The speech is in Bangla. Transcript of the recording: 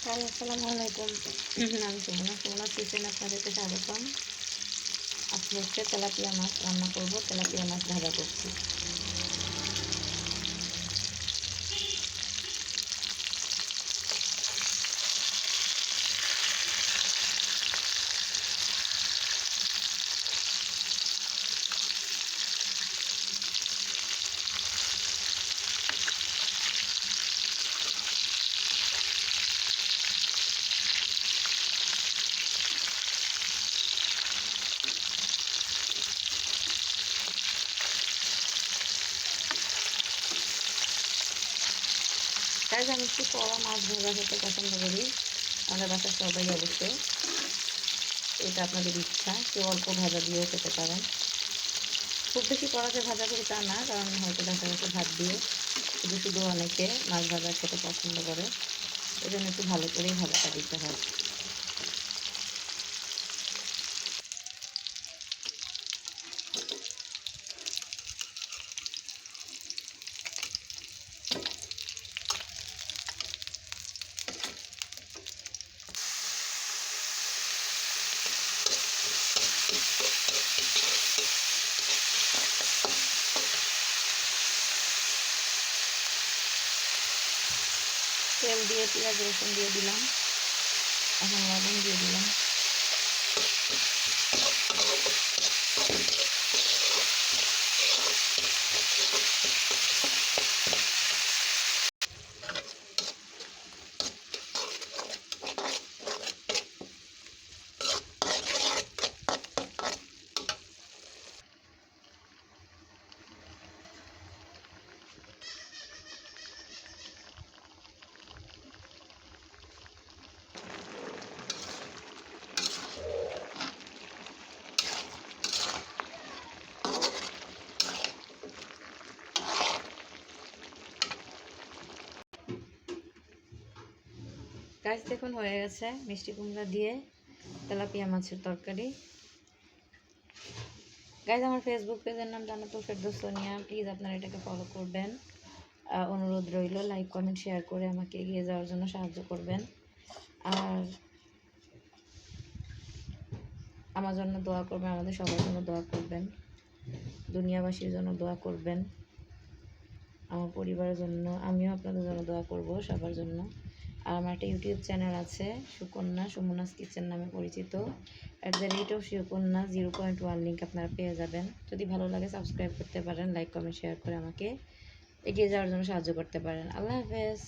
হাই, আসসালামু আলাইকুম। আমি সুমনা কিচেন আপনাদেরকে স্বাগতম। আজকে হচ্ছে তেলাপিয়া মাছ রান্না করব। তেলাপিয়া মাছ ভাজা করছি। তাই আমি একটু কড়া মাছ ভাজা খেতে পছন্দ করি। আমাদের বাসার সবাই অবশ্য। এটা আপনাদের ইচ্ছা, কেউ অল্প ভাজা দিয়েও খেতে পারেন। খুব বেশি কড়াতে ভাজা করি তা না, কারণ হয়তো দেখা যাচ্ছে ভাত দিয়ে শুধু শুধু অনেকে মাছ ভাজা খেতে পছন্দ করে। এই জন্য একটু ভালো করেই ভাজাটা দিতে হয়। তেল দিয়ে পেঁয়াজ রসুন দিয়ে দিলাম, এখন লবণ দিয়ে দিলাম। গাছ দেখুন হয়ে গেছে মিষ্টি কুমড়া দিয়ে তেলাপিয়া মাছের তরকারি। গাইজ, আমার ফেসবুক পেজের নাম জান্নাতুল ফেরদৌস সোনিয়া। প্লিজ আপনারা এটাকে ফলো করবেন। অনুরোধ রইল, লাইক কমেন্ট শেয়ার করে আমাকে এগিয়ে যাওয়ার জন্য সাহায্য করবেন। আর আমার জন্য দোয়া করবেন, আমাদের সবার জন্য দোয়া করবেন, দুনিয়াবাসীর জন্য দোয়া করবেন, আমার পরিবারের জন্য। আমিও আপনাদের জন্য দোয়া করব, সবার জন্য। আর আমার একটা ইউটিউব চ্যানেল আছে, সুমনাস কিচেন নামে পরিচিত। @সুকন্যা 0.1 লিঙ্ক আপনারা পেয়ে যাবেন। যদি ভালো লাগে সাবস্ক্রাইব করতে পারেন, লাইক কমেন্ট শেয়ার করে আমাকে এগিয়ে যাওয়ার জন্য সাহায্য করতে পারেন। আল্লাহ হাফেজ।